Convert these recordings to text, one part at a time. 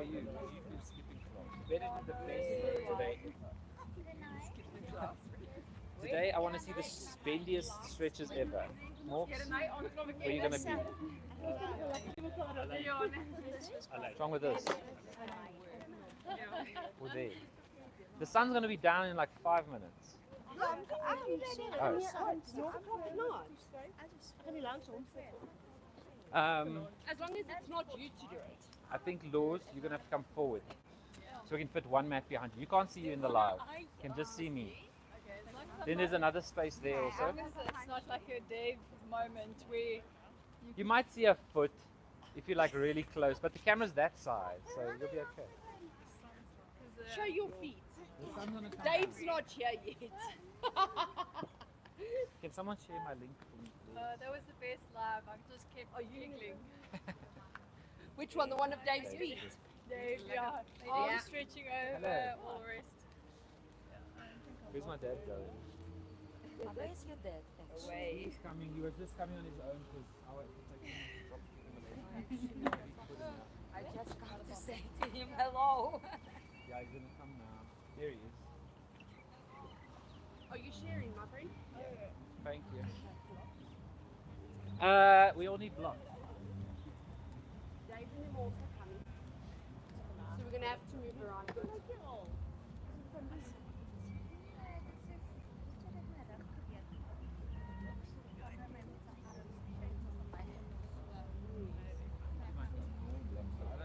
are you? You've been skipping class. You better do the best today. Today I want to see the bendiest stretches ever. Morks, where are you going to be? What's wrong with this? Or there? The sun's going to be down in like 5 minutes. As long as it's not you to do it. I think, Laws, you're going to have to come forward so we can fit one mat behind you. You can't see you in the live. You can just see me. Then there's another space there also. It's not like a Dave moment where You might see a foot if you're like really close, but the camera's that side, so you'll be okay. show your feet. The sun's gonna come Dave's down. not here yet. Can someone share my link for me, please? That was the best live. I just kept giggling. Which one? The one of Dave's feet? Dave, yeah. Arms stretching over, Hello. all the rest. Where's my dad going? Where's your dad? Away. He's coming. He was just coming on his own because I went to take him to drop him. I just got to say to him hello. Yeah, he's gonna come now. There he is. Are you sharing, my friend? Thank you. We all need blocks. Dave and them also coming. So we're going to have to move around. I don't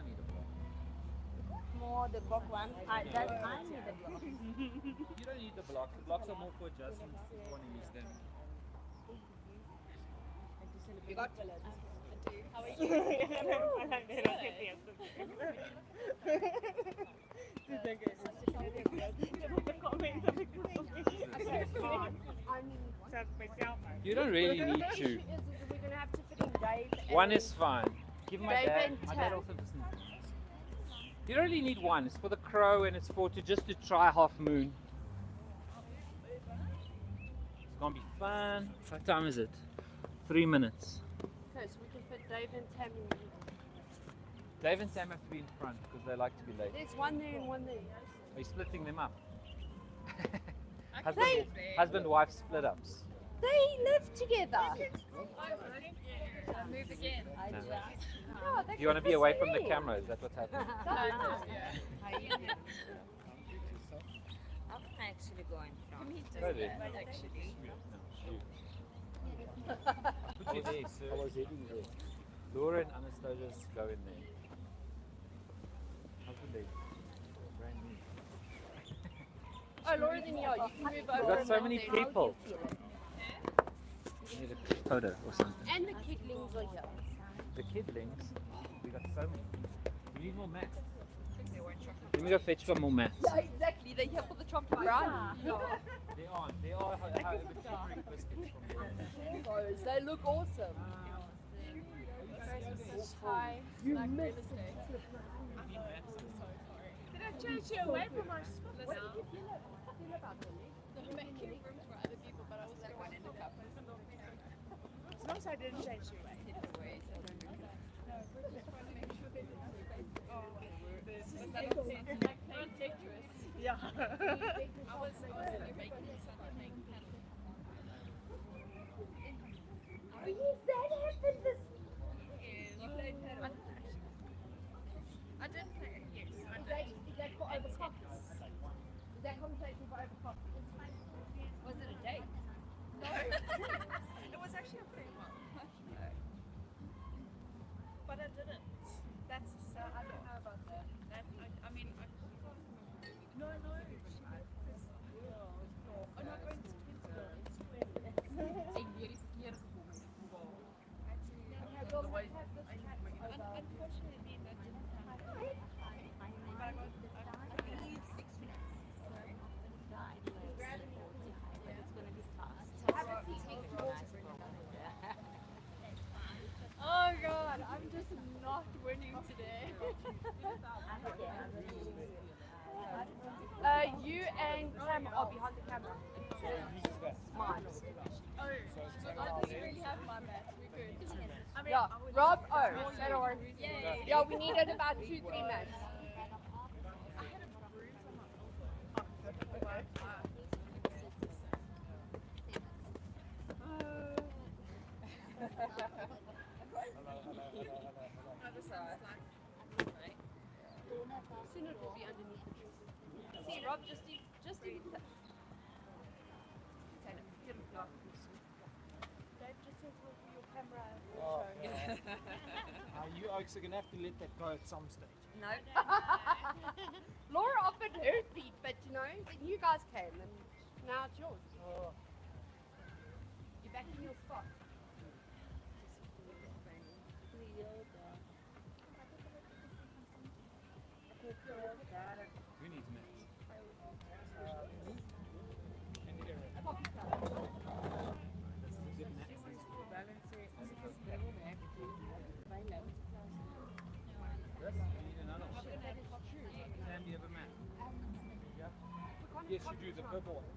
need a block. More the book one. I need the block. You don't need the blocks. The blocks are more for adjustments if you want to use them. You got How are you? You don't really need to. We're going to have to fit in Dave. One is fine. Give my Dave dad. and My dad Tam. also doesn't. You don't really need one. It's for the crow and it's for just to try half moon. It's gonna be fun. What time is it? 3 minutes. Okay, so we can fit Dave and Tam in. Dave and Sam have to be in front because they like to be late. There's one there and one there. Are you splitting them up? Husband wife split ups. They live together. Move again. No. Oh, Do you want to be away from the camera? Is that what's happening? I'm actually going from. Go there. Actually. Put you there, sir. Laura and Anastasia's go in there. How's the leg? Brand new. Oh, Laura, then yeah, you can move We've over. got so many people. You need a photo or something. And the kidlings are here. The kidlings, we got so many. We need more mats. Let me go fetch some more mats. Yeah, exactly. They're here for the chocolate brownie. They are however chicory biscuits from Those, they look awesome. Hi. You missed it. Did I chase you away from our spot? What did you feel about them? They're making room for other people, but I was like one in the cup. As long as I didn't chase you away. No, we're just trying to make sure there's space. Oh, was that on sense? Like protectorous. Yeah. I was making something. Oh, yes, that happened this You played paddle. I did play. Yes, I did. Is that for over coffee? Is that conversation for over coffee? Was it a date? No. It was actually a pretty one. But I didn't. That's so, I don't know about that. I mean, no. Oh, no, going to Unfortunately, that didn't happen. But I believe 6 minutes. Oh god, I'm just not winning today. You and Tam are behind the camera. Mine. Oh, so I don't really have my mat. We're good. I mean, Yeah, I would Rob, oh, that'll work. Yay. Yeah, we needed about 2-3 mats. Other side. Soon it will be underneath the tree. See, Rob, just eat that. Dave just says with your camera. You oaks are going to have to let that go at some stage. No. Laura offered her feet, but then you guys came, and now it's yours. You're back in your spot. Who needs mats? Sam, do you have a mat? Yes, you do, the purple one.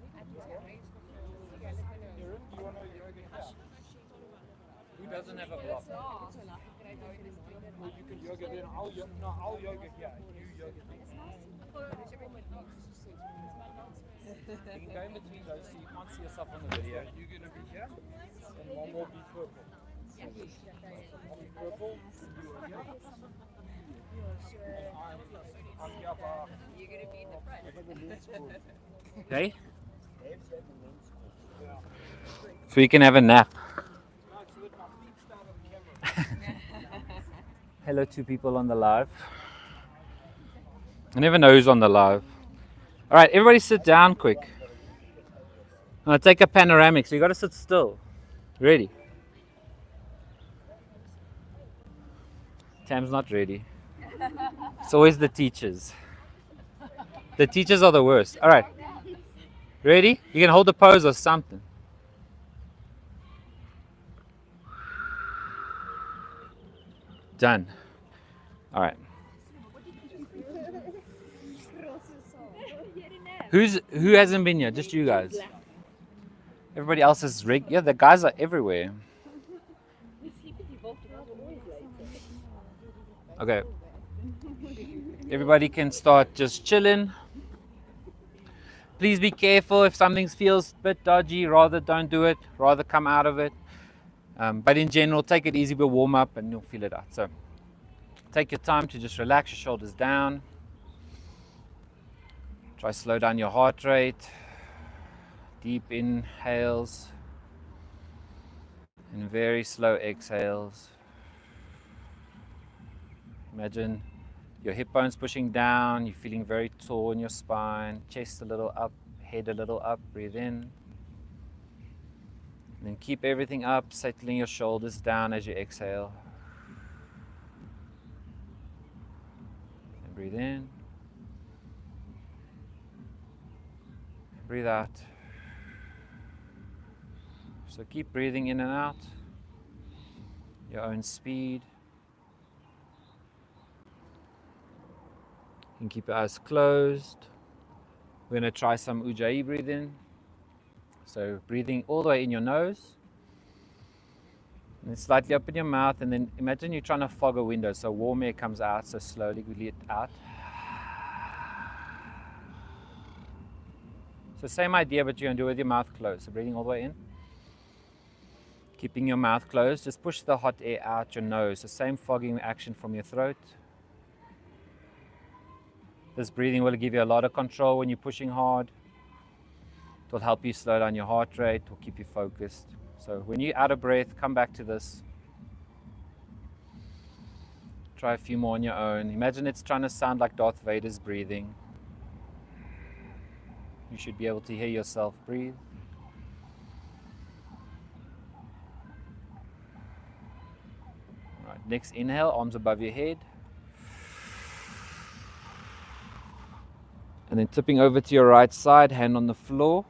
Erin, do you want to yoga here? Who doesn't have a block? Well, you can yoga then. I'll yoga here. You yoga there. You can go in between those so you can't see yourself on the video. You're going to be here, and one will be purple. So I'll be purple, you are here. I'm here for... You're going to be in the front. I have a men's school. Okay? Dave's at the men's school. Yeah. So you can have a nap. No, so that my feet start on camera. Hello to people on the live. I never know who's on the live. Alright, everybody sit down quick. I'm going to take a panoramic, so you got to sit still. Ready? Tam's not ready. It's always the teachers. The teachers are the worst. Alright. Ready? You can hold the pose or something. Done. Alright. Who hasn't been here? Just you guys. Everybody else is yeah, the guys are everywhere. Okay. Everybody can start just chilling. Please be careful if something feels a bit dodgy, rather don't do it, rather come out of it. But in general, take it easy, we'll warm up and you'll feel it out. So take your time to just relax your shoulders down. Try slow down your heart rate. Deep inhales and very slow exhales. Imagine your hip bones pushing down, you're feeling very tall in your spine, chest a little up, head a little up, breathe in. And then keep everything up, settling your shoulders down as you exhale. And breathe in. Breathe out. So keep breathing in and out, your own speed. You can keep your eyes closed. We're going to try some Ujjayi breathing. So breathing all the way in your nose. And then slightly open your mouth, and then imagine you're trying to fog a window. So warm air comes out, so slowly we let it out. So same idea, but you're going to do it with your mouth closed. So breathing all the way in. Keeping your mouth closed, just push the hot air out your nose. The same fogging action from your throat. This breathing will give you a lot of control when you're pushing hard. It will help you slow down your heart rate, it will keep you focused. So when you're out of breath, come back to this. Try a few more on your own. Imagine it's trying to sound like Darth Vader's breathing. You should be able to hear yourself breathe. All right, next inhale, arms above your head. And then tipping over to your right side, hand on the floor.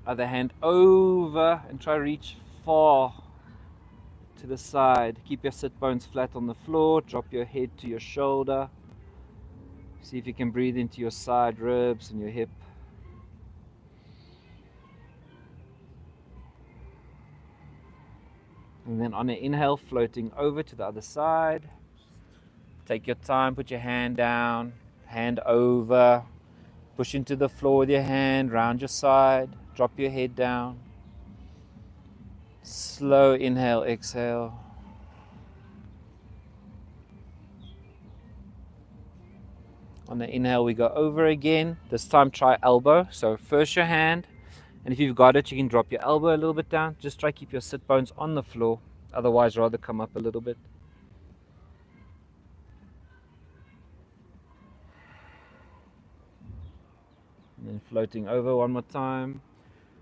Other hand over and try to reach far to the side. Keep your sit bones flat on the floor. Drop your head to your shoulder. See if you can breathe into your side ribs and your hip. And then on an inhale, floating over to the other side. Take your time, put your hand down, hand over. Push into the floor with your hand, round your side, drop your head down. Slow inhale, exhale. On the inhale, we go over again. This time try elbow. So first your hand, and if you've got it, you can drop your elbow a little bit down. Just try keep your sit bones on the floor. Otherwise, rather come up a little bit. And then floating over one more time.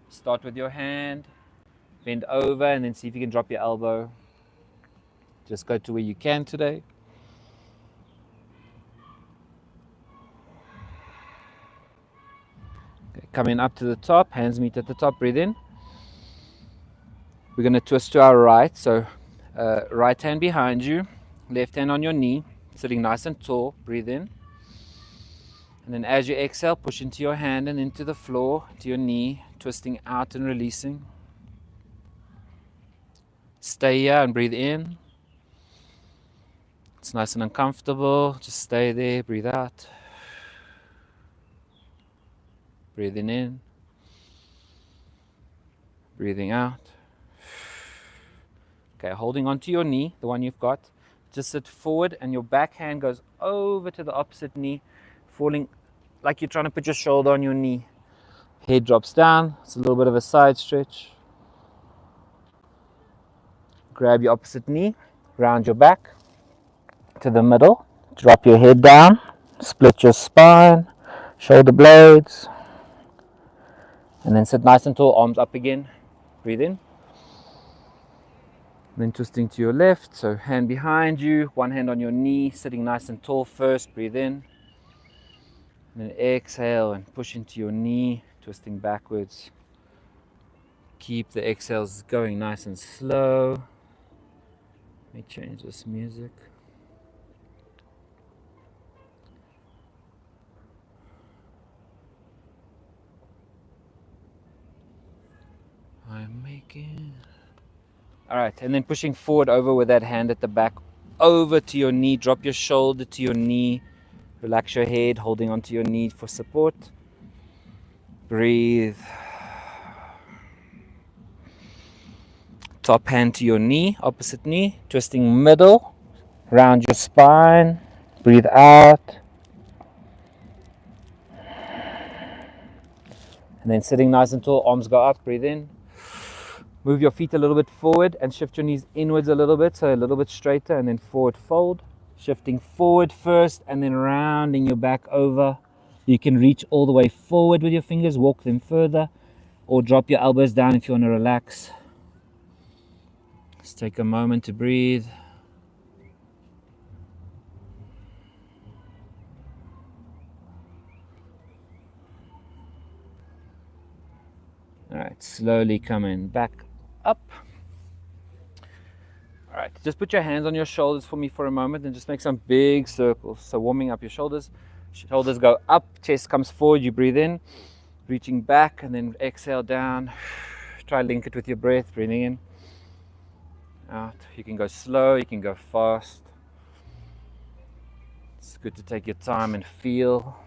Start with your hand, bend over, and then see if you can drop your elbow. Just go to where you can today. Okay, coming up to the top, hands meet at the top, breathe in. We're going to twist to our right, so right hand behind you, left hand on your knee, sitting nice and tall, breathe in. And then as you exhale, push into your hand and into the floor, to your knee, twisting out and releasing. Stay here and breathe in. It's nice and uncomfortable, just stay there, breathe out. Breathing in. Breathing out. Okay, holding onto your knee, the one you've got. Just sit forward and your back hand goes over to the opposite knee, falling like you're trying to put your shoulder on your knee. Head drops down, it's a little bit of a side stretch. Grab your opposite knee, round your back to the middle, drop your head down, split your spine, shoulder blades, and then sit nice and tall, arms up again, breathe in. Then twisting to your left, so hand behind you, one hand on your knee, sitting nice and tall first, breathe in. And then exhale and push into your knee, twisting backwards. Keep the exhales going nice and slow. Let me change this music. I'm making... Alright, and then pushing forward over with that hand at the back, over to your knee, drop your shoulder to your knee. Relax your head, holding onto your knee for support. Breathe. Top hand to your knee, opposite knee, twisting middle, round your spine. Breathe out. And then sitting nice and tall, arms go up, breathe in. Move your feet a little bit forward and shift your knees inwards a little bit, so a little bit straighter, and then forward fold. Shifting forward first and then rounding your back over. You can reach all the way forward with your fingers, walk them further, or drop your elbows down if you want to relax. Just take a moment to breathe. All right, slowly coming back up. All right, just put your hands on your shoulders for me for a moment and just make some big circles. So warming up your shoulders. Shoulders go up, chest comes forward, you breathe in, reaching back, and then exhale down. Try link it with your breath, breathing in, out. You can go slow, you can go fast. It's good to take your time and feel.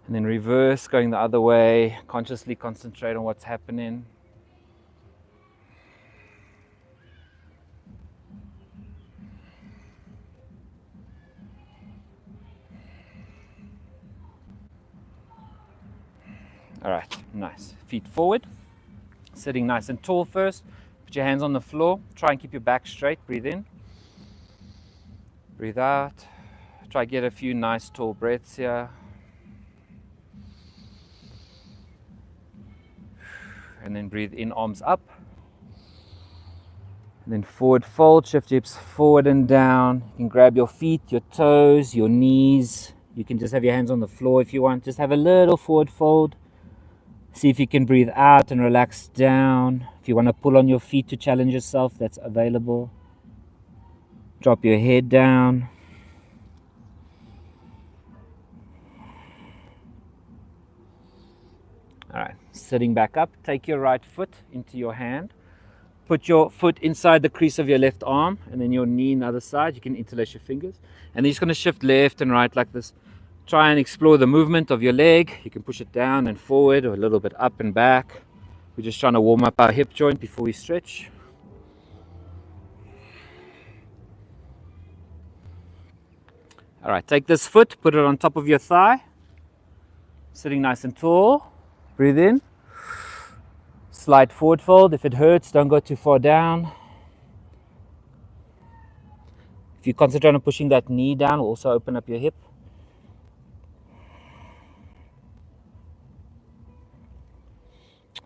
And then reverse, going the other way, consciously concentrate on what's happening. All right, nice. Feet forward, sitting nice and tall first. Put your hands on the floor. Try and keep your back straight. Breathe in. Breathe out. Try get a few nice tall breaths here. And then breathe in, arms up. And then forward fold, shift your hips forward and down. You can grab your feet, your toes, your knees. You can just have your hands on the floor if you want. Just have a little forward fold. See if you can breathe out and relax down. If you want to pull on your feet to challenge yourself, that's available. Drop your head down. All right, sitting back up, take your right foot into your hand. Put your foot inside the crease of your left arm and then your knee on the other side. You can interlace your fingers. And then you're just going to shift left and right like this. Try and explore the movement of your leg. You can push it down and forward or a little bit up and back. We're just trying to warm up our hip joint before we stretch. All right, take this foot, put it on top of your thigh. Sitting nice and tall. Breathe in. Slight forward fold. If it hurts, don't go too far down. If you concentrate on pushing that knee down, will also open up your hip.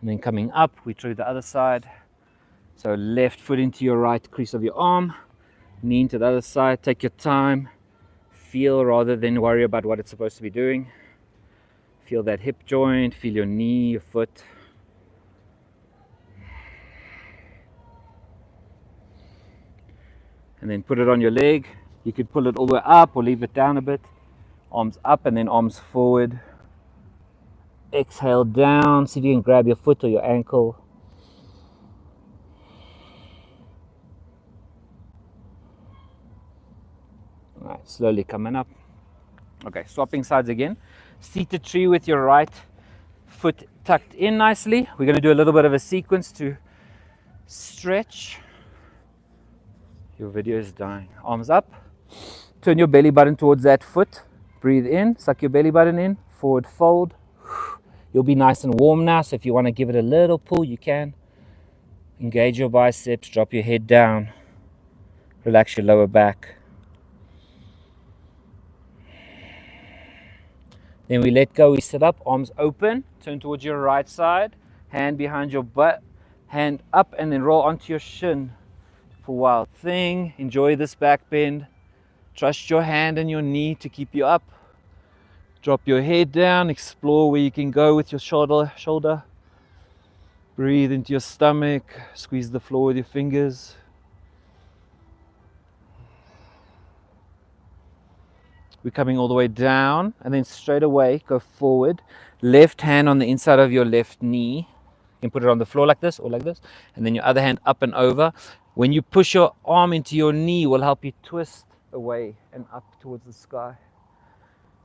And then coming up, we try the other side. So left foot into your right crease of your arm, knee into the other side. Take your time. Feel rather than worry about what it's supposed to be doing. Feel that hip joint, feel your knee, your foot. And then put it on your leg. You could pull it all the way up or leave it down a bit. Arms up and then arms forward. Exhale down. See if you can grab your foot or your ankle. All right, slowly coming up. Okay, swapping sides again. Seated tree with your right foot tucked in nicely. We're going to do a little bit of a sequence to stretch. Your video is dying. Arms up. Turn your belly button towards that foot. Breathe in. Suck your belly button in. Forward fold. You'll be nice and warm now, so if you want to give it a little pull, you can. Engage your biceps. Drop your head down. Relax your lower back. Then we let go. We sit up. Arms open. Turn towards your right side. Hand behind your butt. Hand up and then roll onto your shin. For wild thing. Enjoy this back bend. Trust your hand and your knee to keep you up. Drop your head down. Explore where you can go with your shoulder. Breathe into your stomach. Squeeze the floor with your fingers. We're coming all the way down and then straight away go forward. Left hand on the inside of your left knee. You can put it on the floor like this or like this. And then your other hand up and over. When you push your arm into your knee, will help you twist away and up towards the sky.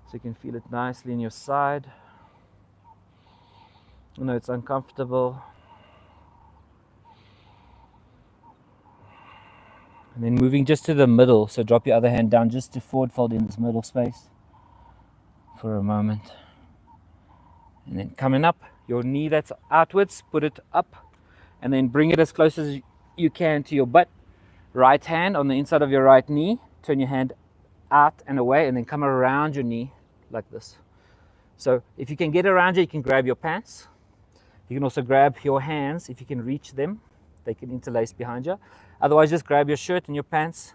So you can feel it nicely in your side. I know it's uncomfortable. And then moving just to the middle. So drop your other hand down just to forward fold in this middle space for a moment. And then coming up, your knee that's outwards, put it up. And then bring it as close as you can to your butt. Right hand on the inside of your right knee. Turn your hand out and away and then come around your knee like this. So if you can get around you can grab your pants. You can also grab your hands if you can reach them. They can interlace behind you. Otherwise, just grab your shirt and your pants.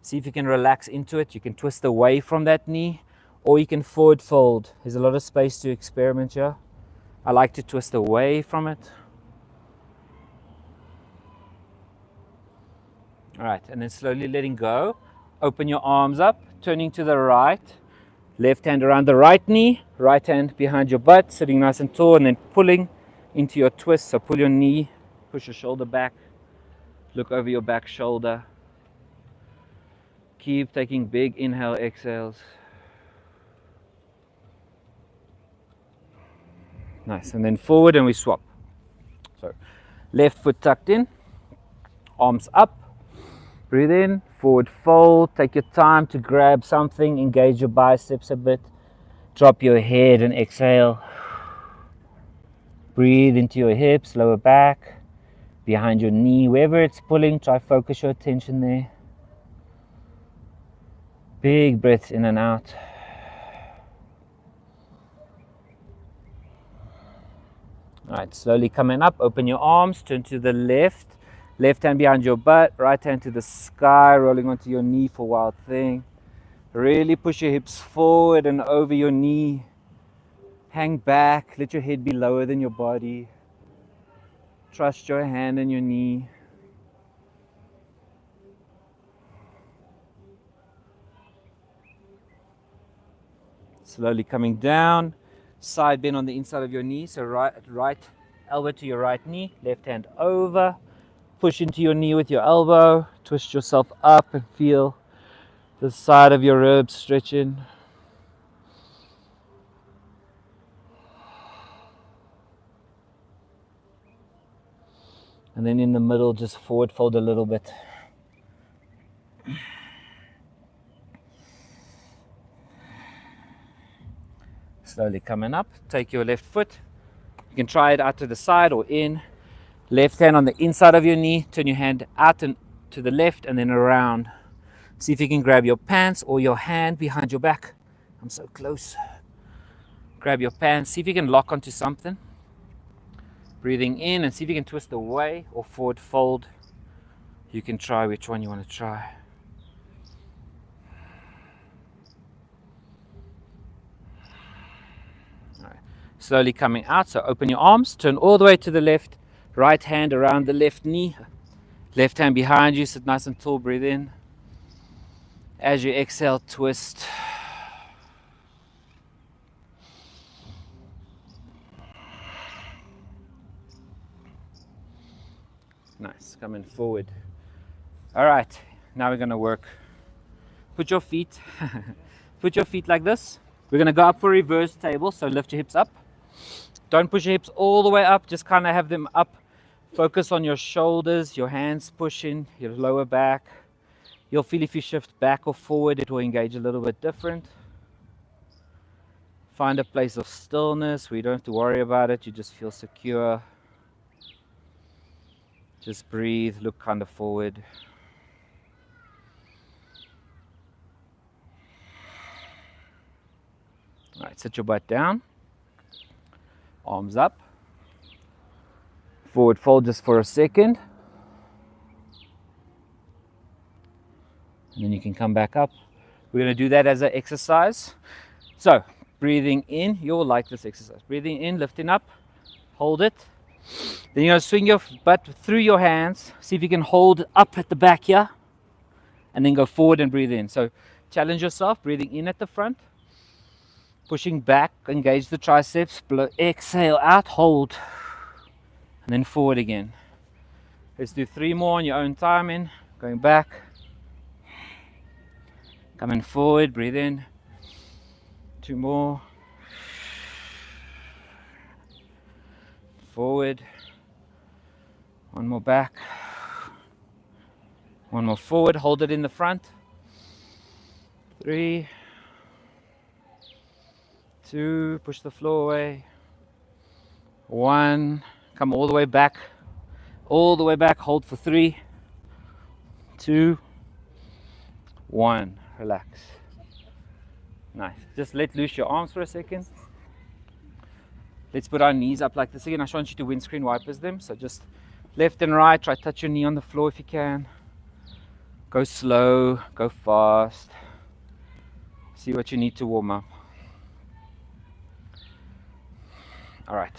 See if you can relax into it. You can twist away from that knee or you can forward fold. There's a lot of space to experiment here. I like to twist away from it. All right, and then slowly letting go. Open your arms up, turning to the right. Left hand around the right knee, right hand behind your butt, sitting nice and tall, and then pulling into your twist. So pull your knee, push your shoulder back, look over your back shoulder. Keep taking big inhale, exhales. Nice, and then forward and we swap. So left foot tucked in, arms up. Breathe in, forward fold, take your time to grab something, engage your biceps a bit, drop your head and exhale. Breathe into your hips, lower back, behind your knee, wherever it's pulling, try focus your attention there. Big breaths in and out. All right, slowly coming up, open your arms, turn to the left. Left hand behind your butt, right hand to the sky, rolling onto your knee for wild thing. Really push your hips forward and over your knee. Hang back, let your head be lower than your body. Trust your hand and your knee. Slowly coming down, side bend on the inside of your knee. So right elbow to your right knee, left hand over. push into your knee with your elbow, twist yourself up and feel the side of your ribs stretching. And then in the middle, just forward fold a little bit. Slowly coming up, take your left foot. You can try it out to the side or in. Left hand on the inside of your knee, turn your hand out and to the left and then around. See if you can grab your pants or your hand behind your back. I'm so close. Grab your pants, see if you can lock onto something. Breathing in and see if you can twist away or forward fold. You can try which one you want to try. Slowly coming out, so open your arms, turn all the way to the left, right hand around the left knee, left hand behind you, sit nice and tall, breathe in. As you exhale, twist. Nice, coming forward. All right, now we're gonna work. Put your feet like this. We're gonna go up for reverse table, so lift your hips up. Don't push your hips all the way up, just kind of have them up. Focus on your shoulders, your hands pushing, your lower back. You'll feel if you shift back or forward, it will engage a little bit different. Find a place of stillness where you don't have to worry about it, you just feel secure. Just breathe, look kind of forward. All right, sit your butt down. Arms up. Forward fold just for a second. And then you can come back up. We're going to do that as an exercise. So, breathing in, you'll like this exercise. Breathing in, lifting up, hold it. Then you're going to swing your butt through your hands. See if you can hold up at the back here. And then go forward and breathe in. So, challenge yourself, breathing in at the front. Pushing back, engage the triceps, blow, exhale out, hold, and then forward again. Let's do 3 more on your own timing. Going back, coming forward, breathe in. 2 more. Forward. 1 more back. 1 more forward, hold it in the front. 3. 2, push the floor away. 1, come all the way back, hold for 3, 2, 1, relax. Nice, just let loose your arms for a second. Let's put our knees up like this again. I just want you to windscreen wipers them, so just left and right, try to touch your knee on the floor if you can. Go slow, go fast. See what you need to warm up. All right,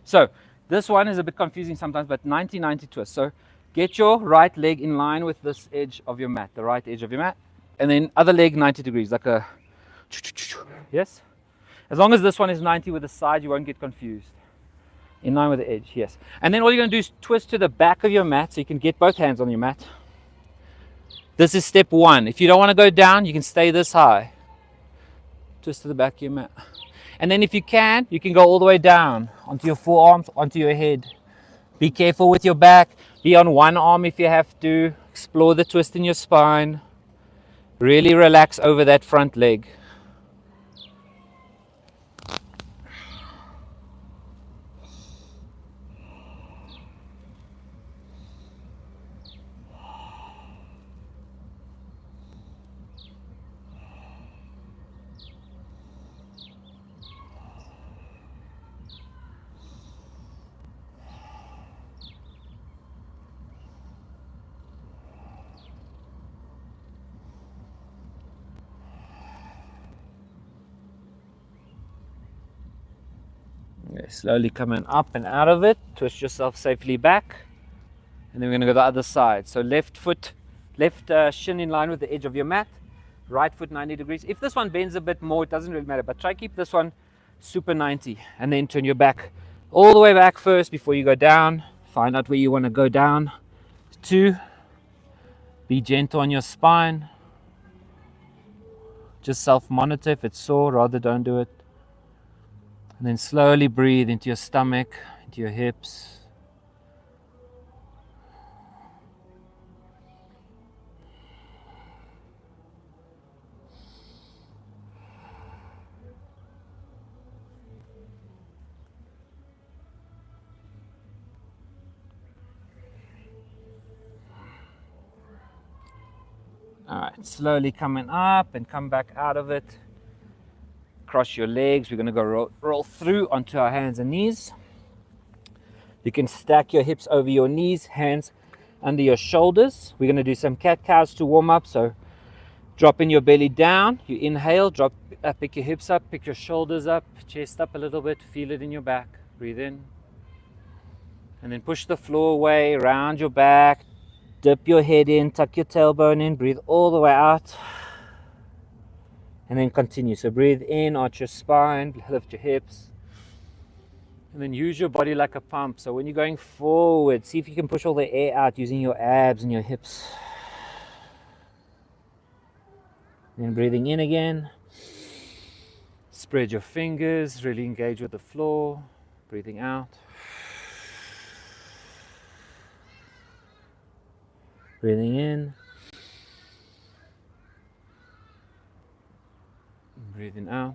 so this one is a bit confusing sometimes, but 90-90 twist. So get your right leg in line with this edge of your mat, the right edge of your mat, and then other leg 90 degrees, like a, yes? As long as this one is 90 with the side, you won't get confused. In line with the edge, yes. And then all you're going to do is twist to the back of your mat, so you can get both hands on your mat. This is step 1. If you don't want to go down, you can stay this high. Twist to the back of your mat. And then if you can go all the way down onto your forearms, onto your head. Be careful with your back. Be on one arm if you have to. Explore the twist in your spine. Really relax over that front leg. Okay, slowly coming up and out of it. Twist yourself safely back. And then we're going to go the other side. So left foot, left shin in line with the edge of your mat. Right foot 90 degrees. If this one bends a bit more, it doesn't really matter. But try keep this one super 90. And then turn your back all the way back first before you go down. Find out where you want to go down. 2. Be gentle on your spine. Just self-monitor. If it's sore, rather don't do it. And then slowly breathe into your stomach, into your hips. Alright, slowly coming up and come back out of it. Cross your legs. We're going to go roll through onto our hands and knees. You can stack your hips over your knees, hands under your shoulders. We're going to do some cat-cows to warm up. So dropping your belly down. You inhale, pick your hips up, pick your shoulders up, chest up a little bit. Feel it in your back. Breathe in. And then push the floor away, round your back. Dip your head in, tuck your tailbone in, breathe all the way out. And then continue. So breathe in, arch your spine, lift your hips. And then use your body like a pump. So when you're going forward, see if you can push all the air out using your abs and your hips. Then breathing in again. Spread your fingers, really engage with the floor. Breathing out. Breathing in. Breathing out.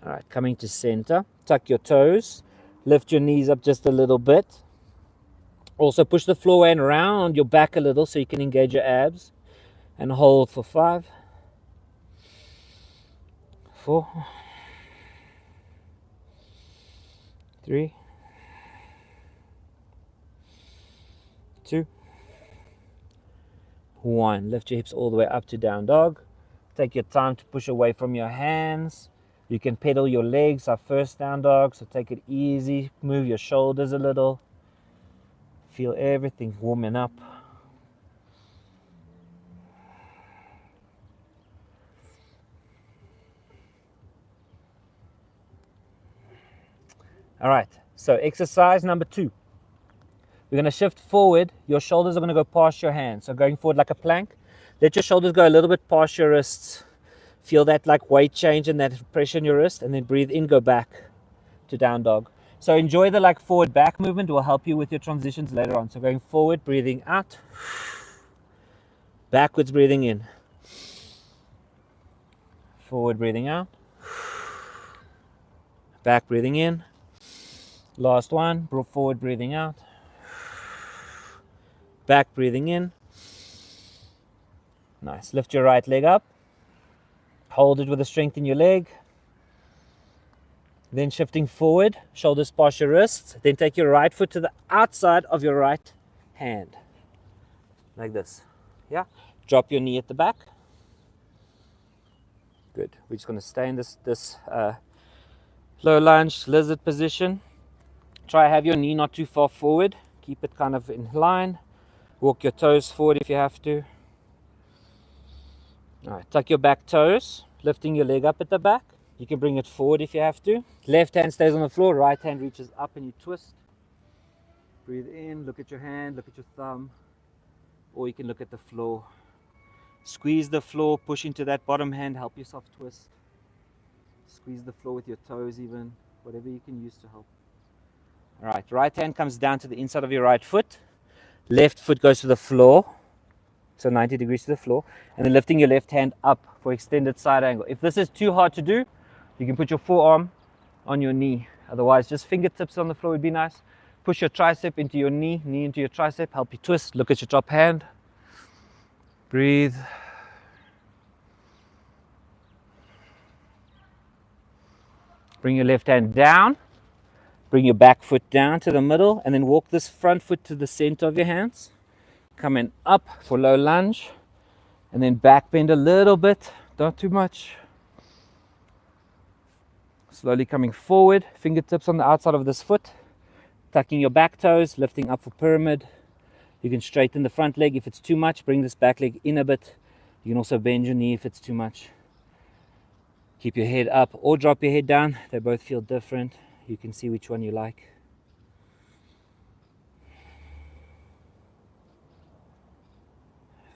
All right, coming to center. Tuck your toes. Lift your knees up just a little bit. Also push the floor and round your back a little so you can engage your abs. And hold for 5, 4, 3, 2, 1. Lift your hips all the way up to down dog. Take your time to push away from your hands. You can pedal your legs, our first down dog, so take it easy. Move your shoulders a little. Feel everything warming up. All right, so exercise number 2. We're going to shift forward. Your shoulders are going to go past your hands. So going forward like a plank. Let your shoulders go a little bit past your wrists. Feel that like weight change and that pressure in your wrist. And then breathe in, go back to down dog. So enjoy the like forward back movement. It will help you with your transitions later on. So going forward, breathing out. Backwards, breathing in. Forward, breathing out. Back, breathing in. Last one, forward, breathing out. Back, breathing in. Nice. Lift your right leg up. Hold it with the strength in your leg. Then shifting forward, shoulders past your wrists. Then take your right foot to the outside of your right hand. Like this. Yeah. Drop your knee at the back. Good. We're just going to stay in this low lunge lizard position. Try have your knee not too far forward. Keep it kind of in line. Walk your toes forward if you have to. All right, tuck your back toes, lifting your leg up at the back. You can bring it forward if you have to. Left hand stays on the floor, right hand reaches up and you twist. Breathe in, look at your hand, look at your thumb, or you can look at the floor. Squeeze the floor, push into that bottom hand, help yourself twist. Squeeze the floor with your toes even, whatever you can use to help. All right, right hand comes down to the inside of your right foot. Left foot goes to the floor, so 90 degrees to the floor. And then lifting your left hand up for extended side angle. If this is too hard to do, you can put your forearm on your knee. Otherwise, just fingertips on the floor would be nice. Push your tricep into your knee, knee into your tricep. Help you twist. Look at your top hand. Breathe. Bring your left hand down. Bring your back foot down to the middle and then walk this front foot to the center of your hands. Coming up for low lunge and then back bend a little bit, not too much. Slowly coming forward, fingertips on the outside of this foot. Tucking your back toes, lifting up for pyramid. You can straighten the front leg if it's too much. Bring this back leg in a bit. You can also bend your knee if it's too much. Keep your head up or drop your head down. They both feel different. You can see which one you like.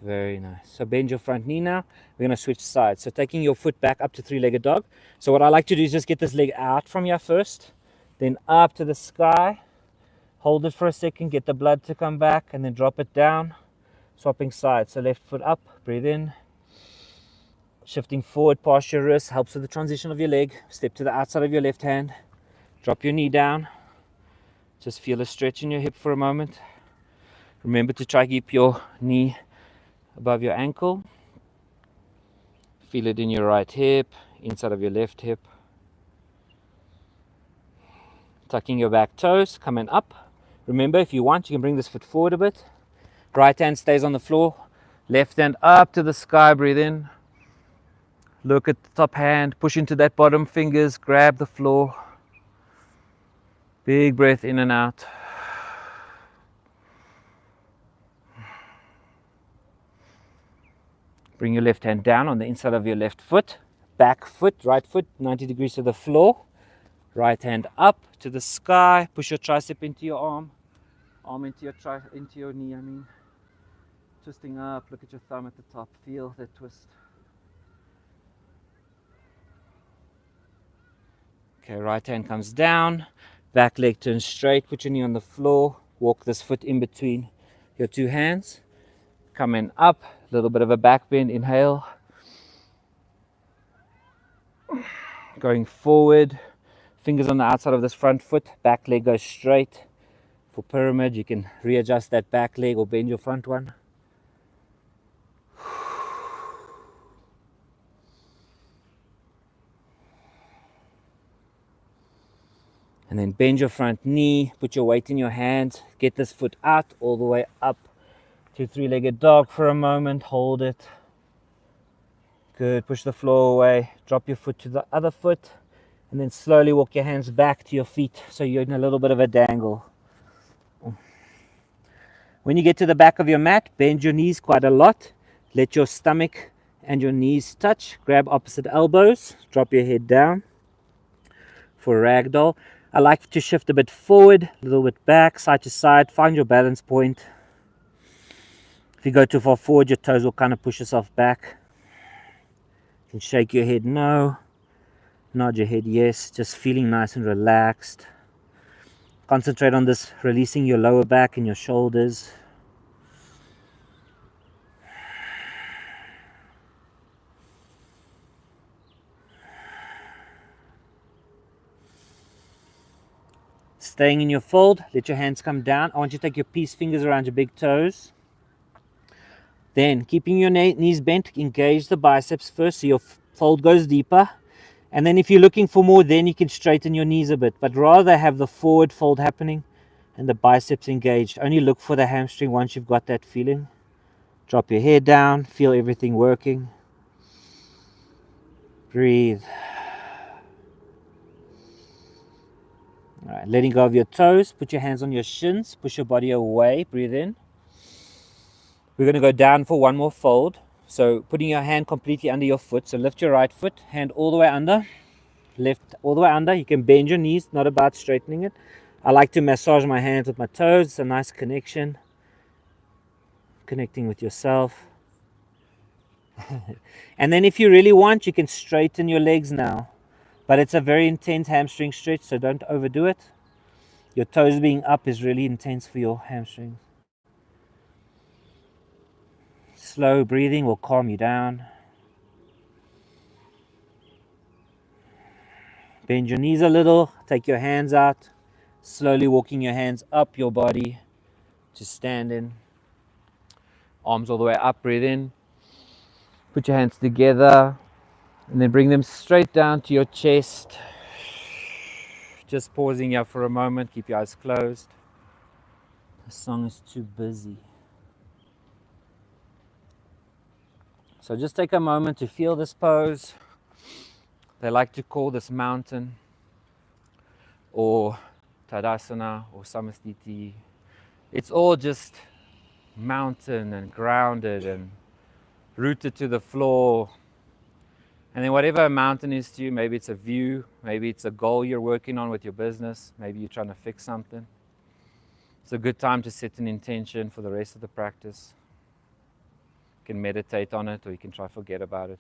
Very nice. So bend your front knee now. We're going to switch sides. So taking your foot back up to three-legged dog. So what I like to do is just get this leg out from here first, then up to the sky. Hold it for a second, get the blood to come back, and then drop it down. Swapping sides. So left foot up, breathe in. Shifting forward past your wrist helps with the transition of your leg. Step to the outside of your left hand. Drop your knee down. Just feel a stretch in your hip for a moment. Remember to try to keep your knee above your ankle. Feel it in your right hip, inside of your left hip. Tucking your back toes, coming up. Remember, if you want, you can bring this foot forward a bit. Right hand stays on the floor. Left hand up to the sky, breathe in. Look at the top hand, push into that bottom fingers, grab the floor. Big breath in and out. Bring your left hand down on the inside of your left foot. Back foot, right foot, 90 degrees to the floor. Right hand up to the sky. Push your tricep into your arm. Arm into your knee, I mean. Twisting up, look at your thumb at the top. Feel that twist. Okay, right hand comes down. Back leg turns straight. Put your knee on the floor. Walk this foot in between your two hands. Coming up, a little bit of a back bend. Inhale. Going forward. Fingers on the outside of this front foot. Back leg goes straight. For pyramid, you can readjust that back leg or bend your front one. And then bend your front knee, put your weight in your hands, get this foot out all the way up to three-legged dog for a moment, hold it. Good, push the floor away, drop your foot to the other foot, and then slowly walk your hands back to your feet so you're in a little bit of a dangle. When you get to the back of your mat, bend your knees quite a lot, let your stomach and your knees touch, grab opposite elbows, drop your head down for ragdoll. I like to shift a bit forward, a little bit back, side to side, find your balance point. If you go too far forward, your toes will kind of push yourself back. You can shake your head no, nod your head yes, just feeling nice and relaxed. Concentrate on this, releasing your lower back and your shoulders. Staying in your fold, let your hands come down. I want you to take your peace fingers around your big toes. Then, keeping your knees bent, engage the biceps first so your fold goes deeper. And then if you're looking for more, then you can straighten your knees a bit. But rather have the forward fold happening and the biceps engaged. Only look for the hamstring once you've got that feeling. Drop your head down, feel everything working. Breathe. All right, letting go of your toes, put your hands on your shins, push your body away, breathe in. We're going to go down for one more fold. So putting your hand completely under your foot. So lift your right foot, hand all the way under, left all the way under. You can bend your knees, not about straightening it. I like to massage my hands with my toes. It's a nice connection. Connecting with yourself. And then if you really want, you can straighten your legs now. But it's a very intense hamstring stretch, so don't overdo it. Your toes being up is really intense for your hamstrings. Slow breathing will calm you down. Bend your knees a little, take your hands out, slowly walking your hands up your body to stand in. Arms all the way up, breathe in. Put your hands together. And then bring them straight down to your chest. Just pausing here for a moment. Keep your eyes closed. The song is too busy. So just take a moment to feel this pose. They like to call this mountain or Tadasana or Samastiti. It's all just mountain and grounded and rooted to the floor. And then whatever a mountain is to you, maybe it's a view, maybe it's a goal you're working on with your business, maybe you're trying to fix something. It's a good time to set an intention for the rest of the practice. can meditate on it, or you can try forget about it.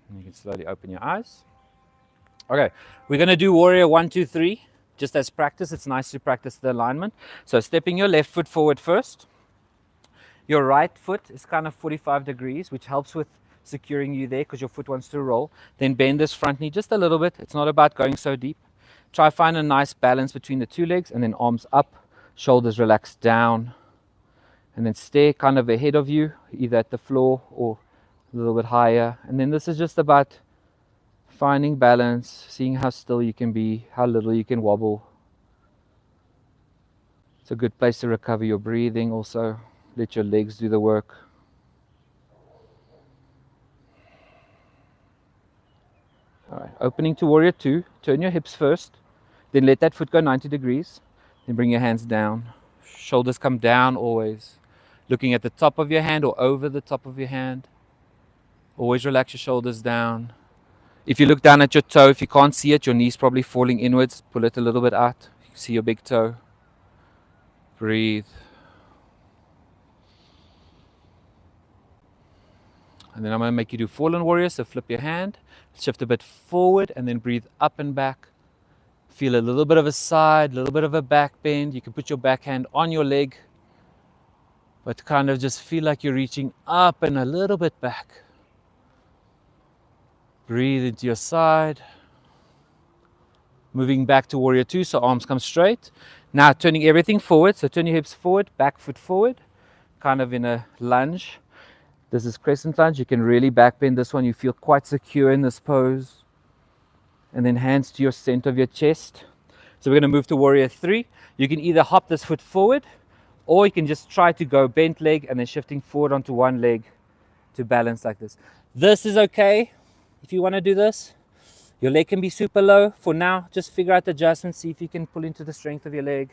And you can slowly open your eyes. Okay, we're going to do warrior 1, 2, 3. Just as practice, it's nice to practice the alignment. So stepping your left foot forward first. Your right foot is kind of 45 degrees, which helps with securing you there because your foot wants to roll. Then bend this front knee just a little bit. It's not about going so deep. Try find a nice balance between the two legs, and then arms up, shoulders relaxed down, and then stare kind of ahead of you, either at the floor or a little bit higher. And then this is just about finding balance, seeing how still you can be, how little you can wobble. It's a good place to recover your breathing also. Let your legs do the work. All right, opening to warrior 2. Turn your hips first. Then let that foot go 90 degrees. Then bring your hands down. Shoulders come down always. Looking at the top of your hand or over the top of your hand. Always relax your shoulders down. If you look down at your toe, if you can't see it, your knee's probably falling inwards. Pull it a little bit out. You can see your big toe. Breathe. And then I'm going to make you do fallen warrior. So flip your hand, shift a bit forward, and then breathe up and back. Feel a little bit of a side, a little bit of a back bend. You can put your back hand on your leg, but kind of just feel like you're reaching up and a little bit back. Breathe into your side. Moving back to warrior 2, so arms come straight. Now turning everything forward, so turn your hips forward, back foot forward, kind of in a lunge. This is crescent lunge. You can really back bend this one. You feel quite secure in this pose. And then hands to your center of your chest. So we're going to move to warrior 3. You can either hop this foot forward, or you can just try to go bent leg and then shifting forward onto one leg to balance like this. This is okay if you want to do this. Your leg can be super low. For now, just figure out the adjustment. See if you can pull into the strength of your leg.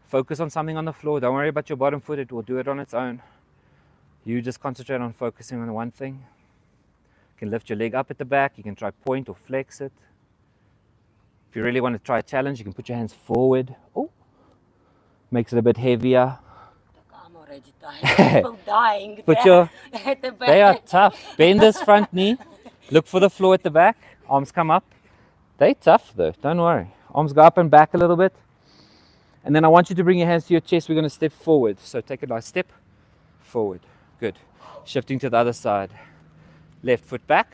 Focus on something on the floor. Don't worry about your bottom foot. It will do it on its own. You just concentrate on focusing on one thing. You can lift your leg up at the back. You can try point or flex it. If you really want to try a challenge, you can put your hands forward. Oh, makes it a bit heavier. I'm already tired. People dying. Put your, at the back. they are tough. Bend this front knee. Look for the floor at the back. Arms come up. They're tough though. Don't worry. Arms go up and back a little bit. And then I want you to bring your hands to your chest. We're going to step forward. So take a nice step forward. Good. Shifting to the other side. Left foot back.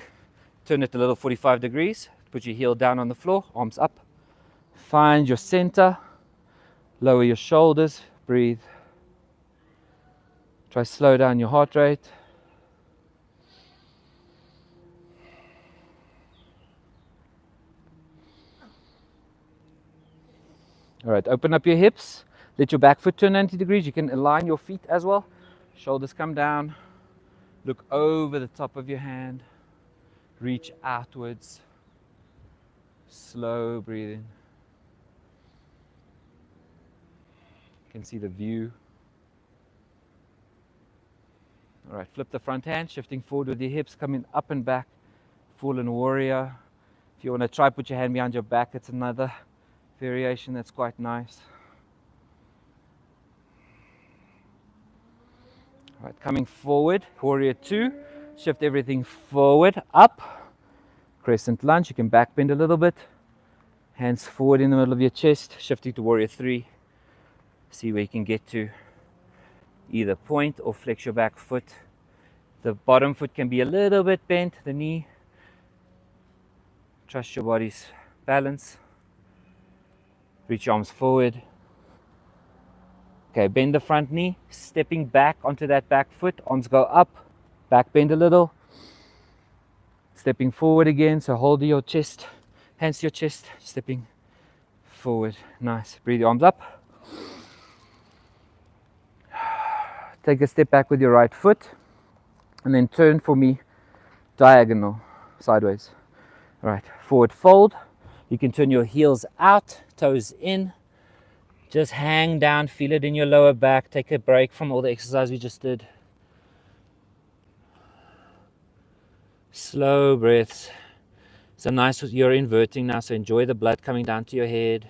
Turn it a little 45 degrees. Put your heel down on the floor. Arms up. Find your center. Lower your shoulders. Breathe. Try slow down your heart rate. All right, open up your hips. Let your back foot turn 90 degrees. You can align your feet as well. Shoulders come down. Look over the top of your hand. Reach outwards. Slow breathing. You can see the view. All right, flip the front hand, shifting forward with your hips, coming up and back. Fallen warrior. If you want to try, put your hand behind your back. It's another variation that's quite nice. All right, coming forward, warrior 2. Shift everything forward, up. Crescent lunge. You can back bend a little bit. Hands forward in the middle of your chest. Shifting to warrior 3. See where you can get to. Either point or flex your back foot. The bottom foot can be a little bit bent, the knee. Trust your body's balance. Reach your arms forward. Okay, bend the front knee, stepping back onto that back foot. Arms go up, back bend a little. Stepping forward again, so hold your chest, hands to your chest, stepping forward. Nice. Breathe your arms up. Take a step back with your right foot, and then turn for me diagonal, sideways. All right, forward fold. You can turn your heels out, toes in. Just hang down, feel it in your lower back. Take a break from all the exercise we just did. Slow breaths. So nice, you're inverting now, so enjoy the blood coming down to your head.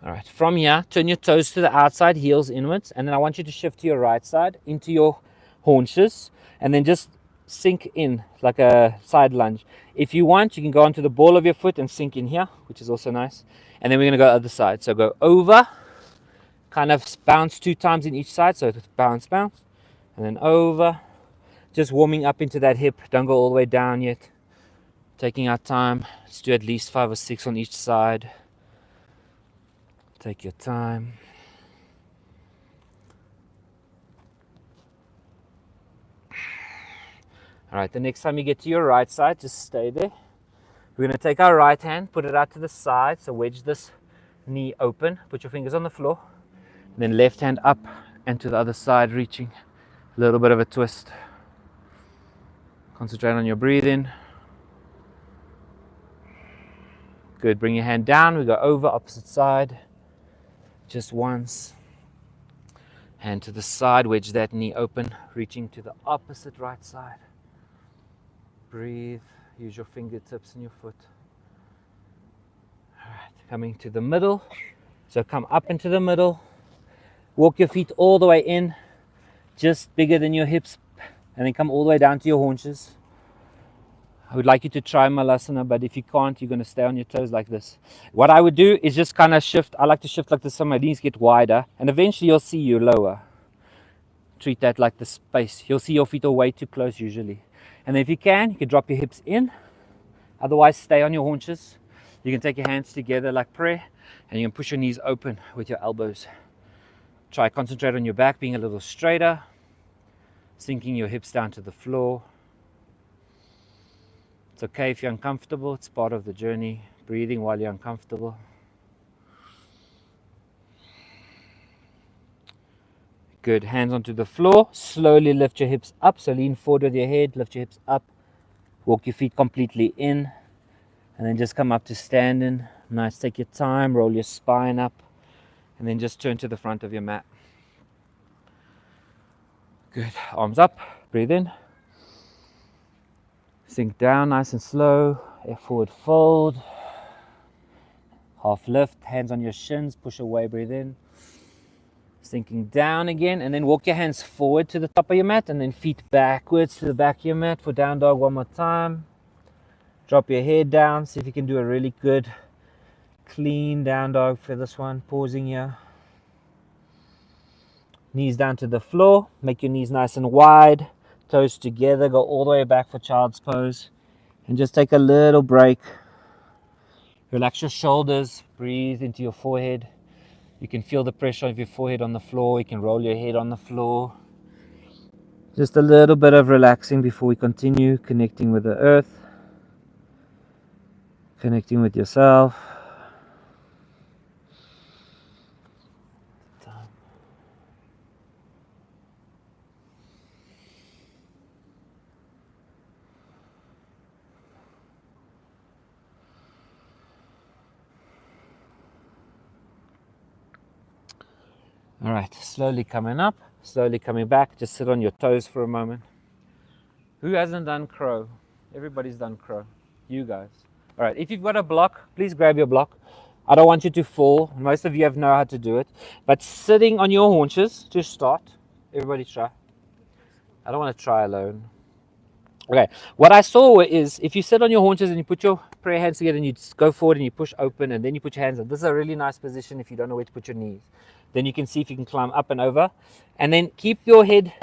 All right, from here, turn your toes to the outside, heels inwards, and then I want you to shift to your right side into your haunches, and then just sink in like a side lunge. If you want, you can go onto the ball of your foot and sink in here, which is also nice. And then we're going to go other side. So go over, kind of bounce 2 times in each side. So bounce, bounce, and then over. Just warming up into that hip. Don't go all the way down yet. Taking our time. Let's do at least 5 or 6 on each side. Take your time. All right, the next time you get to your right side, just stay there. We're going to take our right hand, put it out to the side, so wedge this knee open, put your fingers on the floor, and then left hand up and to the other side, reaching a little bit of a twist. Concentrate on your breathing. Good, bring your hand down, we go over, opposite side, just once. Hand to the side, wedge that knee open, reaching to the opposite right side. Breathe, use your fingertips and your foot. All right, coming to the middle. So come up into the middle. Walk your feet all the way in, just bigger than your hips, and then come all the way down to your haunches. I would like you to try Malasana, but if you can't, you're going to stay on your toes like this. What I would do is just kind of shift. I like to shift like this so my knees get wider, and eventually you'll see you lower. Treat that like the space. You'll see your feet are way too close usually. And then if you can drop your hips in. Otherwise, stay on your haunches. You can take your hands together like prayer, and you can push your knees open with your elbows. Try concentrate on your back being a little straighter, sinking your hips down to the floor. It's okay if you're uncomfortable. It's part of the journey. Breathing while you're uncomfortable. Good. Hands onto the floor. Slowly lift your hips up. So lean forward with your head. Lift your hips up. Walk your feet completely in. And then just come up to standing. Nice. Take your time. Roll your spine up. And then just turn to the front of your mat. Good. Arms up. Breathe in. Sink down nice and slow. Forward fold. Half lift. Hands on your shins. Push away. Breathe in. Sinking down again, and then walk your hands forward to the top of your mat, and then feet backwards to the back of your mat for down dog one more time. Drop your head down. See if you can do a really good clean down dog for this one. Pausing here. Knees down to the floor. Make your knees nice and wide. Toes together. Go all the way back for child's pose. And just take a little break. Relax your shoulders. Breathe into your forehead. You can feel the pressure of your forehead on the floor. You can roll your head on the floor. Just a little bit of relaxing before we continue connecting with the earth. Connecting with yourself. All right, slowly coming up, slowly coming back. Just sit on your toes for a moment. Who hasn't done crow? Everybody's done crow. You guys. All right, if you've got a block, please grab your block. I don't want you to fall. Most of you have know how to do it. But sitting on your haunches to start. Everybody try. I don't want to try alone. Okay, what I saw is if you sit on your haunches and you put your prayer hands together and you go forward and you push open and then you put your hands up. This is a really nice position if you don't know where to put your knees. Then you can see if you can climb up and over. And then keep your head,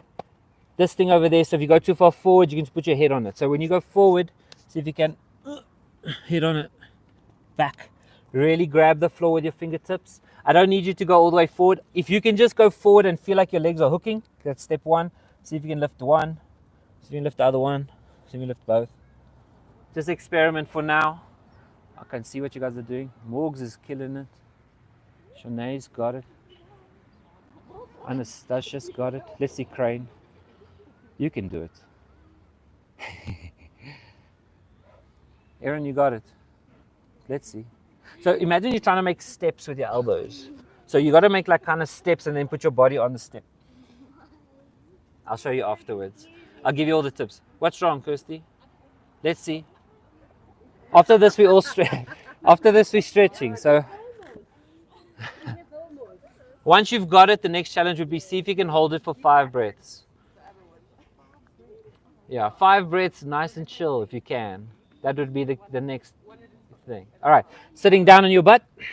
this thing over there. So if you go too far forward, you can put your head on it. So when you go forward, see if you can hit on it. Back. Really grab the floor with your fingertips. I don't need you to go all the way forward. If you can just go forward and feel like your legs are hooking, that's step one. See if you can lift one. See if you can lift the other one. See if you can lift both. Just experiment for now. I can see what you guys are doing. Morgs is killing it. Shanae's got it. Anastasia's got it. Let's see Crane. You can do it. Aaron, you got it. Let's see. So imagine you're trying to make steps with your elbows. So you got to make like kind of steps and then put your body on the step. I'll show you afterwards. I'll give you all the tips. What's wrong, Kirsty? Let's see. After this, we all stretch. After this, we're stretching. So Once you've got it, the next challenge would be see if you can hold it for 5 breaths. Yeah, 5 breaths, nice and chill if you can. That would be the next thing. All right, sitting down on your butt. Does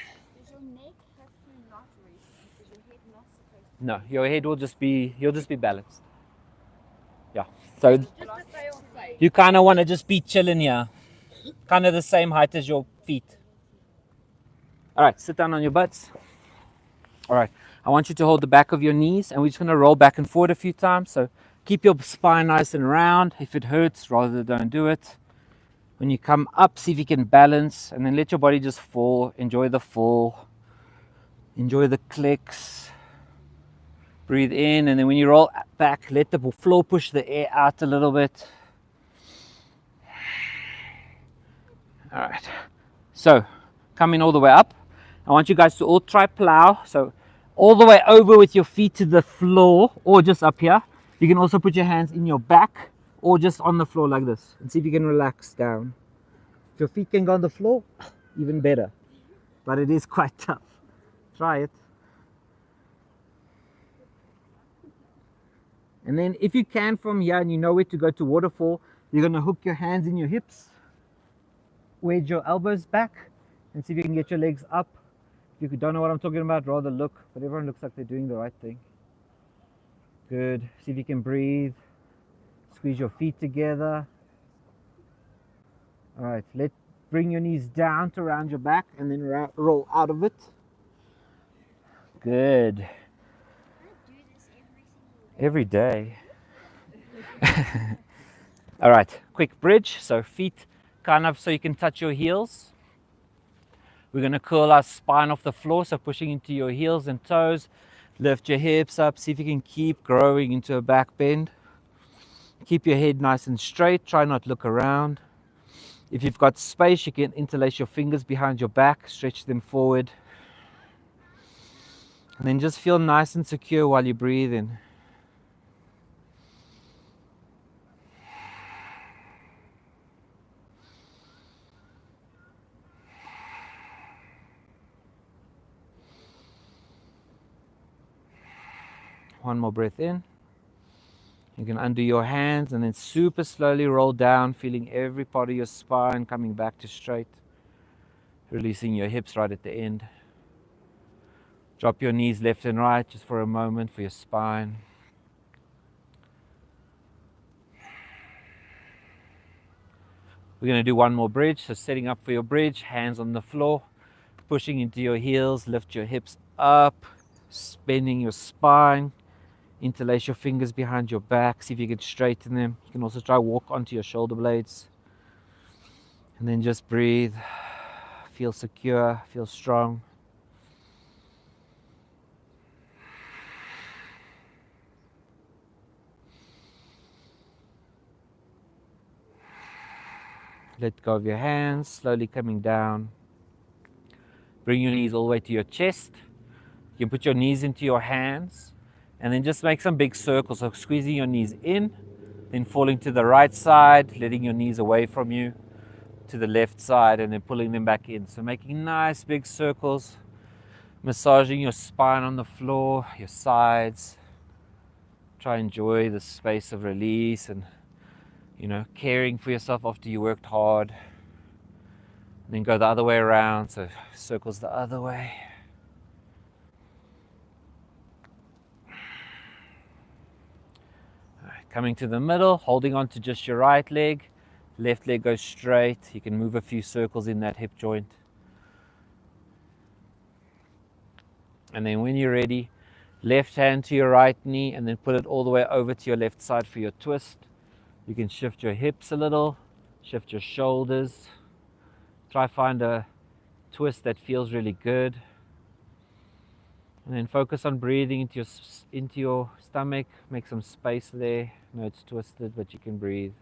your neck have to not rest? Is your head not supposed to? No, your head will just be, you'll just be balanced. Yeah, so Just to stay on safe. you kind of want to just be chilling here. Kind of the same height as your feet. All right, sit down on your butts. All right, I want you to hold the back of your knees, and we're just going to roll back and forward a few times. So keep your spine nice and round. If it hurts, rather don't do it. When you come up, see if you can balance, and then let your body just fall. Enjoy the fall. Enjoy the clicks. Breathe in, and then when you roll back, let the floor push the air out a little bit. All right, so coming all the way up, I want you guys to all try plow. So all the way over with your feet to the floor, or just up here. You can also put your hands in your back or just on the floor like this, and see if you can relax down. If your feet can go on the floor, even better, but it is quite tough. Try it. And then if you can from here and you know where to go to waterfall, you're going to hook your hands in your hips, wedge your elbows back, and see if you can get your legs up. If you don't know what I'm talking about, rather look, but everyone looks like they're doing the right thing. Good. See if you can breathe. Squeeze your feet together. All right, bring your knees down to round your back and then roll out of it. Good. I do this every single day. Every day. All right, quick bridge. So feet kind of so you can touch your heels. We're going to curl our spine off the floor, so pushing into your heels and toes. Lift your hips up. See if you can keep growing into a back bend. Keep your head nice and straight. Try not to look around. If you've got space, you can interlace your fingers behind your back. Stretch them forward. And then just feel nice and secure while you breathe in. One more breath in. You can undo your hands and then super slowly roll down, feeling every part of your spine coming back to straight. Releasing your hips right at the end. Drop your knees left and right just for a moment for your spine. We're going to do one more bridge. So setting up for your bridge, hands on the floor, pushing into your heels, lift your hips up, bending your spine. Interlace your fingers behind your back. See if you can straighten them. You can also try walk onto your shoulder blades. And then just breathe. Feel secure. Feel strong. Let go of your hands. Slowly coming down. Bring your knees all the way to your chest. You can put your knees into your hands. And then just make some big circles. So squeezing your knees in, then falling to the right side, letting your knees away from you, to the left side, and then pulling them back in. So making nice big circles, massaging your spine on the floor, your sides. Try and enjoy the space of release and, caring for yourself after you worked hard. And then go the other way around, so circles the other way. Coming to the middle, holding on to just your right leg. Left leg goes straight. You can move a few circles in that hip joint. And then when you're ready, left hand to your right knee and then put it all the way over to your left side for your twist. You can shift your hips a little, shift your shoulders. Try find a twist that feels really good. And then focus on breathing into your stomach. Make some space there. No, it's twisted, but you can breathe.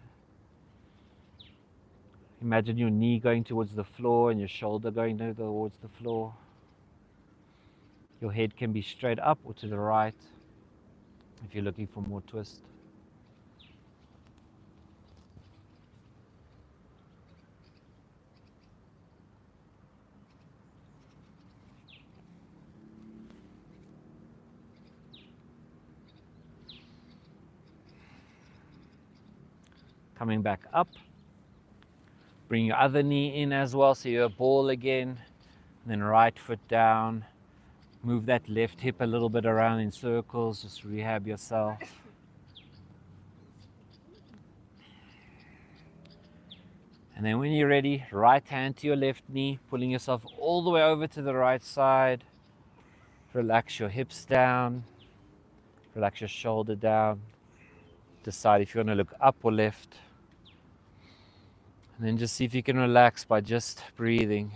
Imagine your knee going towards the floor and your shoulder going towards the floor. Your head can be straight up or to the right if you're looking for more twist. Coming back up. Bring your other knee in as well, so you're a ball again. And then right foot down. Move that left hip a little bit around in circles, just rehab yourself. And then when you're ready, right hand to your left knee, pulling yourself all the way over to the right side. Relax your hips down, relax your shoulder down. Decide if you want to look up or left. And then just see if you can relax by just breathing.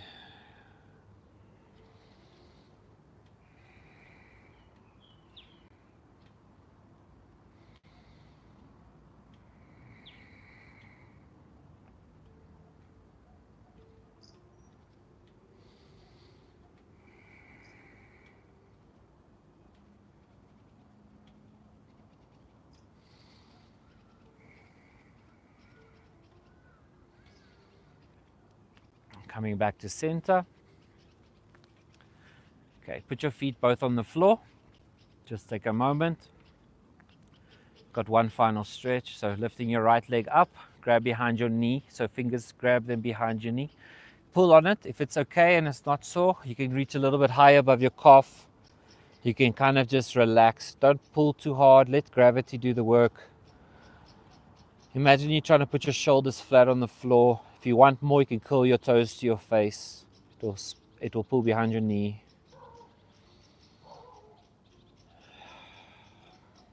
Coming back to center. Okay, put your feet both on the floor. Just take a moment. Got one final stretch. So lifting your right leg up, grab behind your knee. So fingers grab them behind your knee. Pull on it. If it's okay and it's not sore, you can reach a little bit higher above your calf. You can kind of just relax. Don't pull too hard. Let gravity do the work. Imagine you're trying to put your shoulders flat on the floor. If you want more, you can curl your toes to your face. It will pull behind your knee.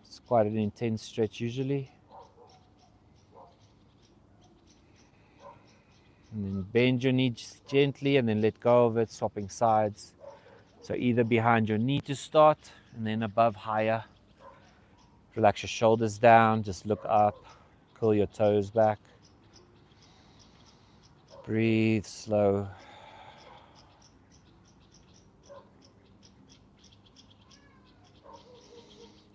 It's quite an intense stretch usually. And then bend your knee just gently and then let go of it, swapping sides. So either behind your knee to start and then above higher. Relax your shoulders down, just look up, curl your toes back. Breathe slow.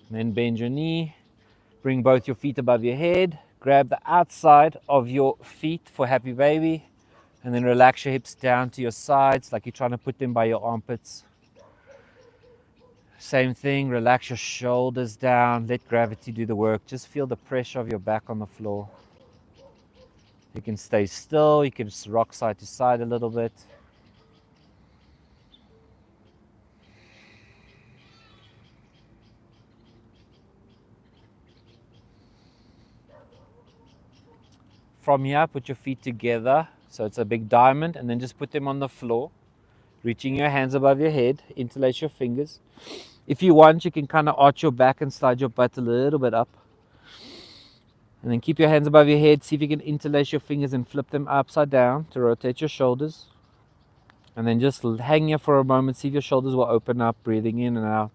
And then bend your knee, bring both your feet above your head, grab the outside of your feet for happy baby, and then relax your hips down to your sides like you're trying to put them by your armpits. Same thing, relax your shoulders down, let gravity do the work. Just feel the pressure of your back on the floor. You can stay still, you can just rock side to side a little bit. From here, put your feet together, so it's a big diamond, and then just put them on the floor. Reaching your hands above your head, interlace your fingers. If you want, you can kind of arch your back and slide your butt a little bit up. And then keep your hands above your head. See if you can interlace your fingers and flip them upside down to rotate your shoulders. And then just hang here for a moment. See if your shoulders will open up, breathing in and out.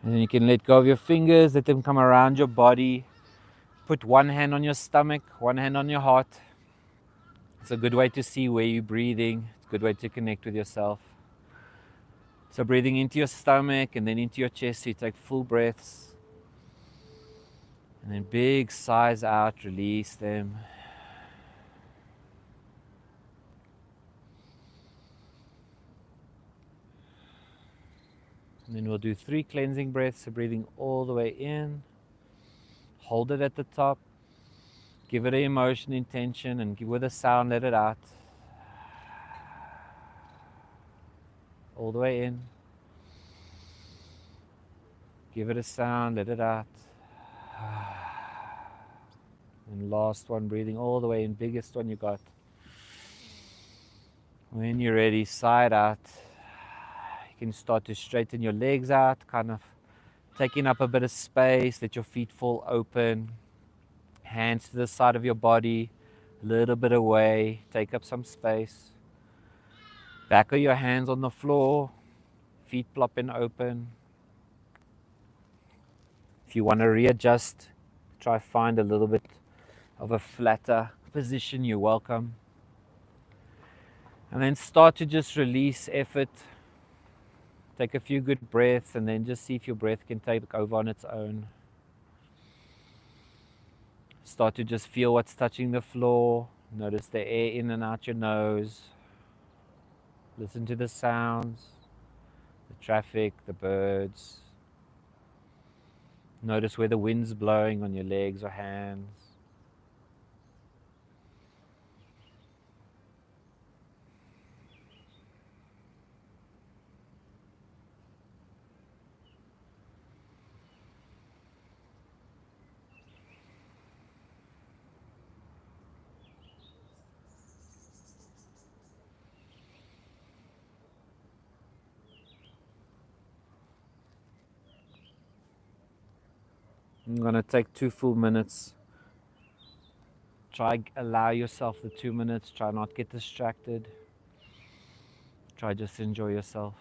And then you can let go of your fingers, let them come around your body. Put one hand on your stomach, one hand on your heart. It's a good way to see where you're breathing. It's a good way to connect with yourself. So breathing into your stomach and then into your chest, so you take full breaths. And then big sighs out, release them. And then we'll do 3 cleansing breaths, so breathing all the way in. Hold it at the top. Give it an emotion, intention, and with a sound, let it out. All the way in. Give it a sound, let it out. And last one, breathing all the way in, biggest one you got. When you're ready, side out. You can start to straighten your legs out, kind of taking up a bit of space, let your feet fall open. Hands to the side of your body, a little bit away, take up some space. Back of your hands on the floor, feet plopping open. If you want to readjust, try find a little bit of a flatter position, you're welcome. And then start to just release effort. Take a few good breaths and then just see if your breath can take over on its own. Start to just feel what's touching the floor. Notice the air in and out your nose. Listen to the sounds, the traffic, the birds. Notice where the wind's blowing on your legs or hands. I'm going to take 2 full minutes. Allow yourself the 2 minutes. Try not get distracted. Try just enjoy yourself.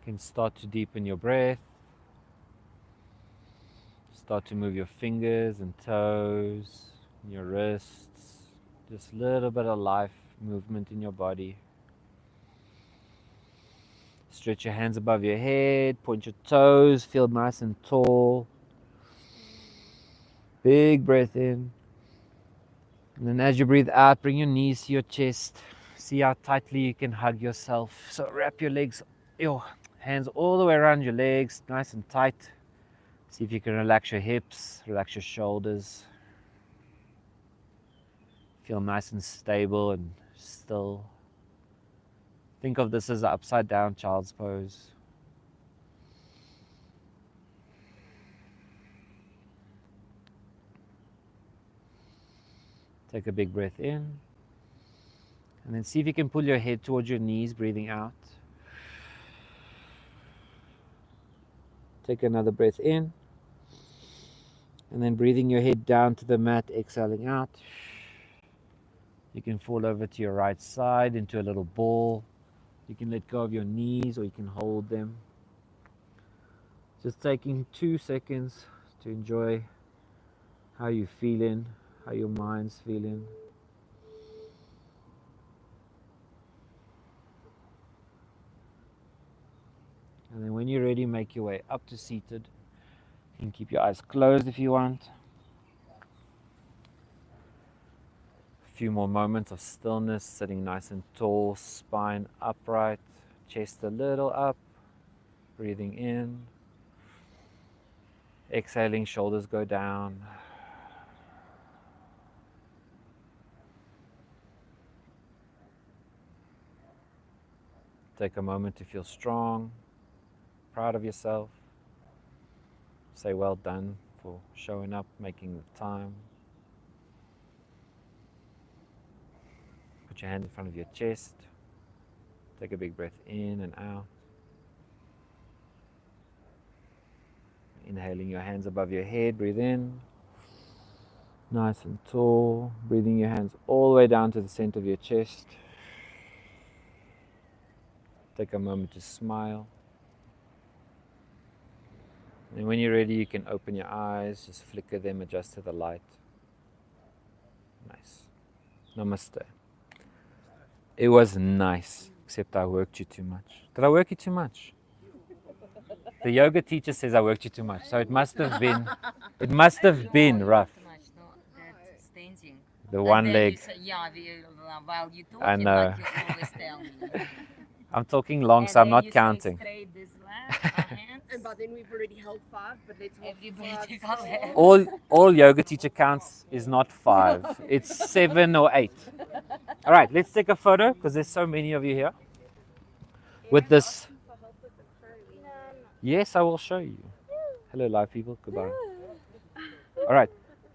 You can start to deepen your breath. Start to move your fingers and toes, your wrists. Just a little bit of life movement in your body. Stretch your hands above your head, point your toes, feel nice and tall. Big breath in. And then as you breathe out, bring your knees to your chest. See how tightly you can hug yourself. So wrap your hands all the way around your legs, nice and tight. See if you can relax your hips, relax your shoulders. Feel nice and stable and still. Think of this as an upside down child's pose. Take a big breath in. And then see if you can pull your head towards your knees, breathing out. Take another breath in. And then breathing your head down to the mat, exhaling out. You can fall over to your right side into a little ball. You can let go of your knees or you can hold them. Just taking 2 seconds to enjoy how you're feeling, how your mind's feeling. And then when you're ready, make your way up to seated. You can keep your eyes closed if you want. A few more moments of stillness, sitting nice and tall, spine upright, chest a little up, breathing in. Exhaling, shoulders go down. Take a moment to feel strong, proud of yourself. Say well done for showing up, making the time. Put your hand in front of your chest. Take a big breath in and out. Inhaling your hands above your head, breathe in. Nice and tall. Breathing your hands all the way down to the center of your chest. Take a moment to smile. And when you're ready, you can open your eyes, just flicker them, adjust to the light. Nice. Namaste. It was nice, except I worked you too much. Did I work you too much? The yoga teacher says I worked you too much, so it must have been rough. Too much, no, that's standing. The And one then leg. You say, yeah, while you I talking, know. like you always tell me. I'm talking long, And so I'm then not you say counting. straight this left, hands. And but then we've already held 5, but let's hold Everybody 5. take our hands. All yoga teacher counts is not 5. It's 7 or 8. All right, let's take a photo because there's so many of you here. With this. Yes, I will show you. Hello, live people. Goodbye. All right.